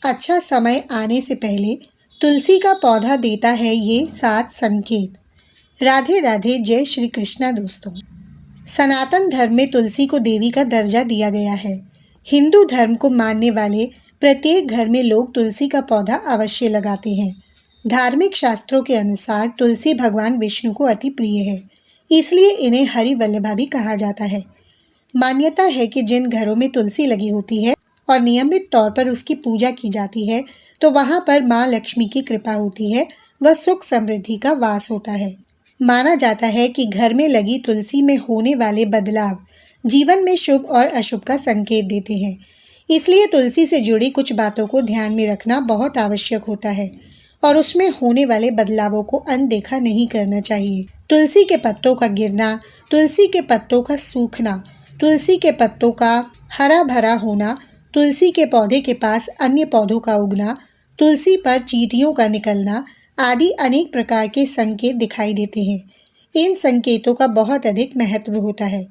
अच्छा समय आने से पहले तुलसी का पौधा देता है ये 7 संकेत। राधे राधे, जय श्री कृष्णा दोस्तों। सनातन धर्म में तुलसी को देवी का दर्जा दिया गया है। हिंदू धर्म को मानने वाले प्रत्येक घर में लोग तुलसी का पौधा अवश्य लगाते हैं। धार्मिक शास्त्रों के अनुसार तुलसी भगवान विष्णु को अति प्रिय है, इसलिए इन्हें हरि वल्लभा भी कहा जाता है। मान्यता है कि जिन घरों में तुलसी लगी होती है और नियमित तौर पर उसकी पूजा की जाती है, तो वहां पर माँ लक्ष्मी की कृपा होती है, वह सुख समृद्धि का वास होता है। माना जाता है कि घर में लगी तुलसी में होने वाले बदलाव जीवन में शुभ और अशुभ का संकेत देते हैं। इसलिए तुलसी से जुड़ी कुछ बातों को ध्यान में रखना बहुत आवश्यक होता है और उसमें होने वाले बदलावों को अनदेखा नहीं करना चाहिए। तुलसी के पत्तों का गिरना, तुलसी के पत्तों का सूखना, तुलसी के पत्तों का हरा भरा होना, तुलसी के पौधे के पास अन्य पौधों का उगना, तुलसी पर चींटियों का निकलना आदि अनेक प्रकार के संकेत दिखाई देते हैं। इन संकेतों का बहुत अधिक महत्व होता है।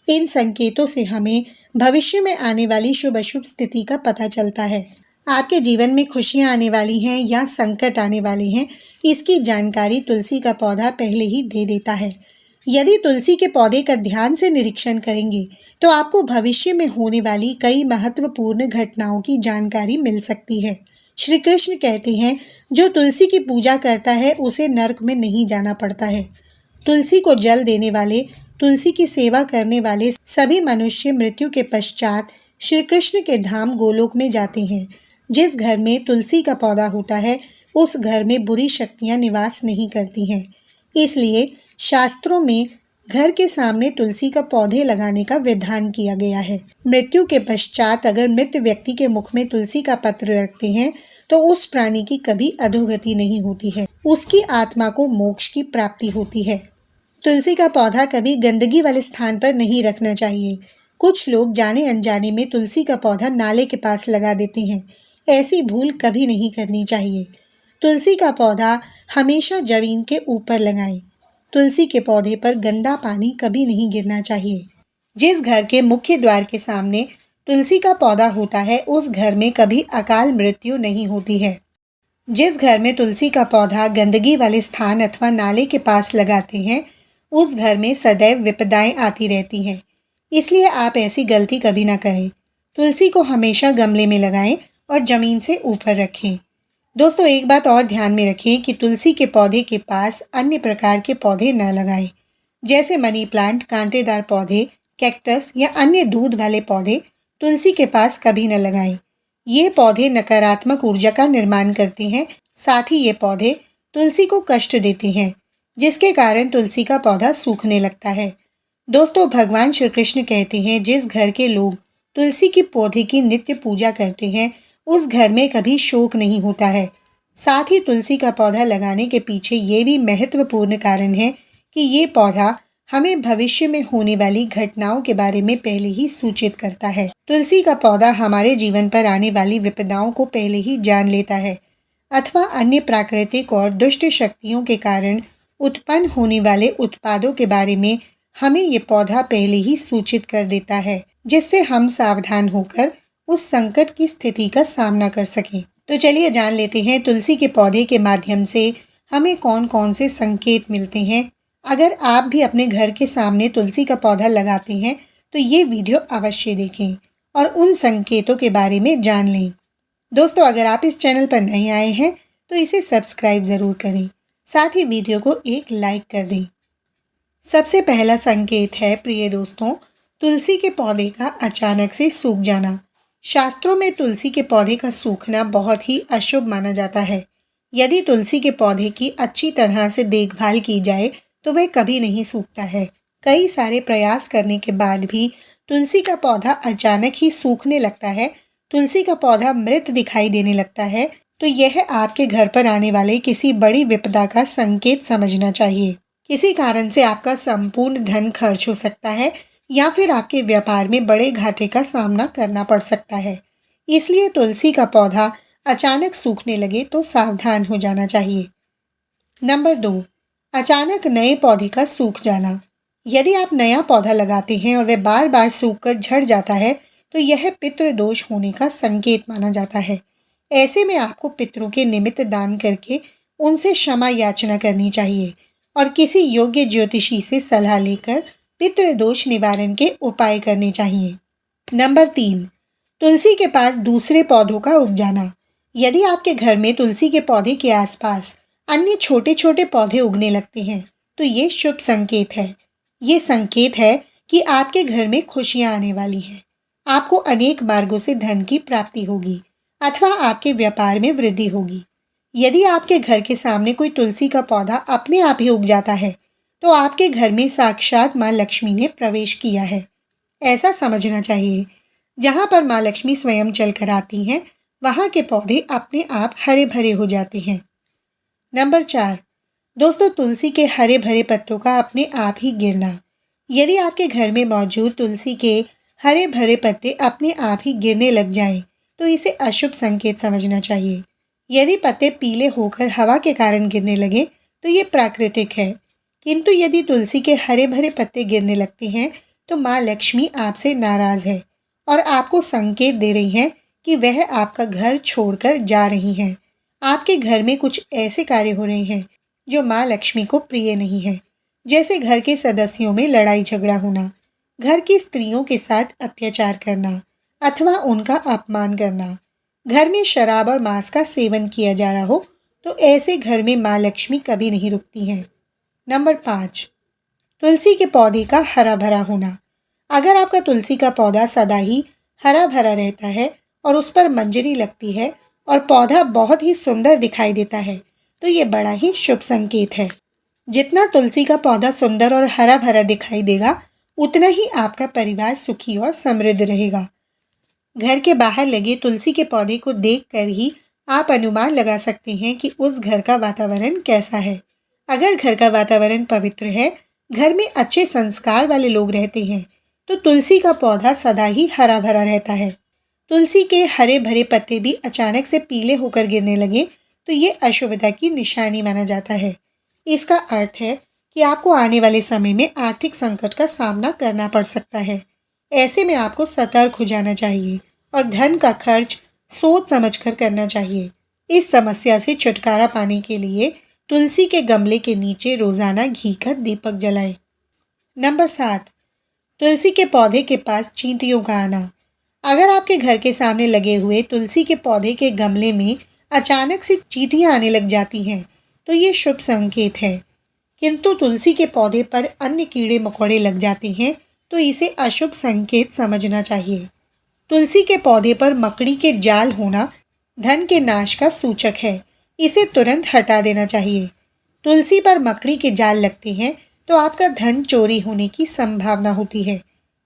इन संकेतों से हमें भविष्य में आने वाली शुभ अशुभ स्थिति का पता चलता है। आपके जीवन में खुशियां आने वाली हैं या संकट आने वाले हैं, इसकी जानकारी तुलसी का पौधा पहले ही दे देता है। यदि तुलसी के पौधे का ध्यान से निरीक्षण करेंगे तो आपको भविष्य में होने वाली कई महत्वपूर्ण घटनाओं की जानकारी मिल सकती है। श्री कृष्ण कहते हैं, जो तुलसी की पूजा करता है उसे नरक में नहीं जाना पड़ता है। तुलसी को जल देने वाले, तुलसी की सेवा करने वाले सभी मनुष्य मृत्यु के पश्चात श्री कृष्ण के धाम गोलोक में जाते हैं। जिस घर में तुलसी का पौधा होता है उस घर में बुरी शक्तियां निवास नहीं करती हैं। इसलिए शास्त्रों में घर के सामने तुलसी का पौधे लगाने का विधान किया गया है। मृत्यु के पश्चात अगर मृत व्यक्ति के मुख में तुलसी का पत्र रखते हैं तो उस प्राणी की कभी अधोगति नहीं होती है, उसकी आत्मा को मोक्ष की प्राप्ति होती है। तुलसी का पौधा कभी गंदगी वाले स्थान पर नहीं रखना चाहिए। कुछ लोग जाने अनजाने में तुलसी का पौधा नाले के पास लगा देते हैं। ऐसी भूल कभी नहीं करनी चाहिए। तुलसी का पौधा हमेशा जमीन के ऊपर लगाएं। तुलसी के पौधे पर गंदा पानी कभी नहीं गिरना चाहिए। जिस घर के मुख्य द्वार के सामने तुलसी का पौधा होता है उस घर में कभी अकाल मृत्यु नहीं होती है। जिस घर में तुलसी का पौधा गंदगी वाले स्थान अथवा नाले के पास लगाते हैं उस घर में सदैव विपदाएं आती रहती हैं। इसलिए आप ऐसी गलती कभी ना करें। तुलसी को हमेशा गमले में लगाएं और जमीन से ऊपर रखें। दोस्तों, एक बात और ध्यान में रखें कि तुलसी के पौधे के पास अन्य प्रकार के पौधे न लगाएं, जैसे मनी प्लांट, कांटेदार पौधे, कैक्टस या अन्य दूध वाले पौधे तुलसी के पास कभी न लगाएं। ये पौधे नकारात्मक ऊर्जा का निर्माण करते हैं। साथ ही ये पौधे तुलसी को कष्ट देते हैं, जिसके कारण तुलसी का पौधा सूखने लगता है। दोस्तों, भगवान श्री कृष्ण कहते हैं, जिस घर के लोग तुलसी के पौधे की नित्य पूजा करते हैं उस घर में कभी शोक नहीं होता है। साथ ही तुलसी का पौधा लगाने के पीछे ये भी महत्वपूर्ण कारण है कि ये पौधा हमें भविष्य में होने वाली घटनाओं के बारे में पहले ही सूचित करता है। तुलसी का पौधा हमारे जीवन पर आने वाली विपदाओं को पहले ही जान लेता है अथवा अन्य प्राकृतिक और दुष्ट शक्तियों के कारण उत्पन्न होने वाले उत्पादों के बारे में हमें ये पौधा पहले ही सूचित कर देता है, जिससे हम सावधान होकर उस संकट की स्थिति का सामना कर सकें। तो चलिए जान लेते हैं तुलसी के पौधे के माध्यम से हमें कौन कौन से संकेत मिलते हैं। अगर आप भी अपने घर के सामने तुलसी का पौधा लगाते हैं तो ये वीडियो अवश्य देखें और उन संकेतों के बारे में जान लें। दोस्तों, अगर आप इस चैनल पर नए आए हैं तो इसे सब्सक्राइब ज़रूर करें, साथ ही वीडियो को एक लाइक कर दें। सबसे पहला संकेत है, प्रिय दोस्तों, तुलसी के पौधे का अचानक से सूख जाना। शास्त्रों में तुलसी के पौधे का सूखना बहुत ही अशुभ माना जाता है। यदि तुलसी के पौधे की अच्छी तरह से देखभाल की जाए तो वह कभी नहीं सूखता है। कई सारे प्रयास करने के बाद भी तुलसी का पौधा अचानक ही सूखने लगता है, तुलसी का पौधा मृत दिखाई देने लगता है, तो यह आपके घर पर आने वाले किसी बड़ी विपदा का संकेत समझना चाहिए। किसी कारण से आपका संपूर्ण धन खर्च हो सकता है या फिर आपके व्यापार में बड़े घाटे का सामना करना पड़ सकता है। इसलिए तुलसी का पौधा अचानक सूखने लगे तो सावधान हो जाना चाहिए। नंबर 2, अचानक नए पौधे का सूख जाना। यदि आप नया पौधा लगाते हैं और वह बार बार सूखकर झड़ जाता है तो यह पितृ दोष होने का संकेत माना जाता है। ऐसे में आपको पितरों के निमित्त दान करके उनसे क्षमा याचना करनी चाहिए और किसी योग्य ज्योतिषी से सलाह लेकर पितृदोष निवारण के उपाय करने चाहिए। नंबर 3, तुलसी के पास दूसरे पौधों का उग जाना। यदि आपके घर में तुलसी के पौधे के आसपास अन्य छोटे छोटे पौधे उगने लगते हैं तो ये शुभ संकेत है। ये संकेत है कि आपके घर में खुशियां आने वाली हैं। आपको अनेक मार्गों से धन की प्राप्ति होगी अथवा आपके व्यापार में वृद्धि होगी। यदि आपके घर के सामने कोई तुलसी का पौधा अपने आप ही उग जाता है तो आपके घर में साक्षात माँ लक्ष्मी ने प्रवेश किया है, ऐसा समझना चाहिए। जहाँ पर माँ लक्ष्मी स्वयं चलकर आती हैं वहाँ के पौधे अपने आप हरे भरे हो जाते हैं। नंबर 4, दोस्तों, तुलसी के हरे भरे पत्तों का अपने आप ही गिरना। यदि आपके घर में मौजूद तुलसी के हरे भरे पत्ते अपने आप ही गिरने लग जाएं, तो इसे अशुभ संकेत समझना चाहिए। यदि पत्ते पीले होकर हवा के कारण गिरने लगे तो ये प्राकृतिक है, किंतु यदि तुलसी के हरे भरे पत्ते गिरने लगते हैं तो माँ लक्ष्मी आपसे नाराज है और आपको संकेत दे रही हैं कि वह आपका घर छोड़कर जा रही हैं। आपके घर में कुछ ऐसे कार्य हो रहे हैं जो माँ लक्ष्मी को प्रिय नहीं है, जैसे घर के सदस्यों में लड़ाई झगड़ा होना, घर की स्त्रियों के साथ अत्याचार करना अथवा उनका अपमान करना, घर में शराब और मांस का सेवन किया जा रहा हो, तो ऐसे घर में माँ लक्ष्मी कभी नहीं रुकती हैं। नंबर 5, तुलसी के पौधे का हरा भरा होना। अगर आपका तुलसी का पौधा सदा ही हरा भरा रहता है और उस पर मंजरी लगती है और पौधा बहुत ही सुंदर दिखाई देता है तो ये बड़ा ही शुभ संकेत है। जितना तुलसी का पौधा सुंदर और हरा भरा दिखाई देगा उतना ही आपका परिवार सुखी और समृद्ध रहेगा। घर के बाहर लगे तुलसी के पौधे को देखकर ही आप अनुमान लगा सकते हैं कि उस घर का वातावरण कैसा है। अगर घर का वातावरण पवित्र है, घर में अच्छे संस्कार वाले लोग रहते हैं, तो तुलसी का पौधा सदा ही हरा भरा रहता है। तुलसी के हरे भरे पत्ते भी अचानक से पीले होकर गिरने लगे तो ये अशुभता की निशानी माना जाता है। इसका अर्थ है कि आपको आने वाले समय में आर्थिक संकट का सामना करना पड़ सकता है। ऐसे में आपको सतर्क हो जाना चाहिए और धन का खर्च सोच समझकर करना चाहिए। इस समस्या से छुटकारा पाने के लिए तुलसी के गमले के नीचे रोजाना घी का दीपक जलाएं। नंबर 7, तुलसी के पौधे के पास चींटियों का आना। अगर आपके घर के सामने लगे हुए तुलसी के पौधे के गमले में अचानक से चींटियां आने लग जाती हैं तो ये शुभ संकेत है, किंतु तुलसी के पौधे पर अन्य कीड़े मकोड़े लग जाते हैं तो इसे अशुभ संकेत समझना चाहिए। तुलसी के पौधे पर मकड़ी के जाल होना धन के नाश का सूचक है, इसे तुरंत हटा देना चाहिए। तुलसी पर मकड़ी के जाल लगते हैं तो आपका धन चोरी होने की संभावना होती है।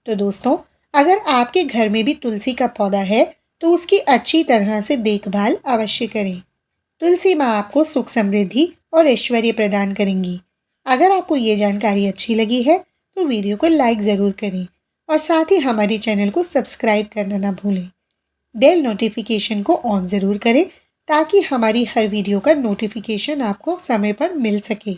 तो दोस्तों, अगर आपके घर में भी तुलसी का पौधा है तो उसकी अच्छी तरह से देखभाल अवश्य करें। तुलसी माँ आपको सुख समृद्धि और ऐश्वर्य प्रदान करेंगी। अगर आपको ये जानकारी अच्छी लगी है तो वीडियो को लाइक ज़रूर करें और साथ ही हमारे चैनल को सब्सक्राइब करना ना भूलें। बेल नोटिफिकेशन को ऑन ज़रूर करें ताकि हमारी हर वीडियो का नोटिफिकेशन आपको समय पर मिल सके।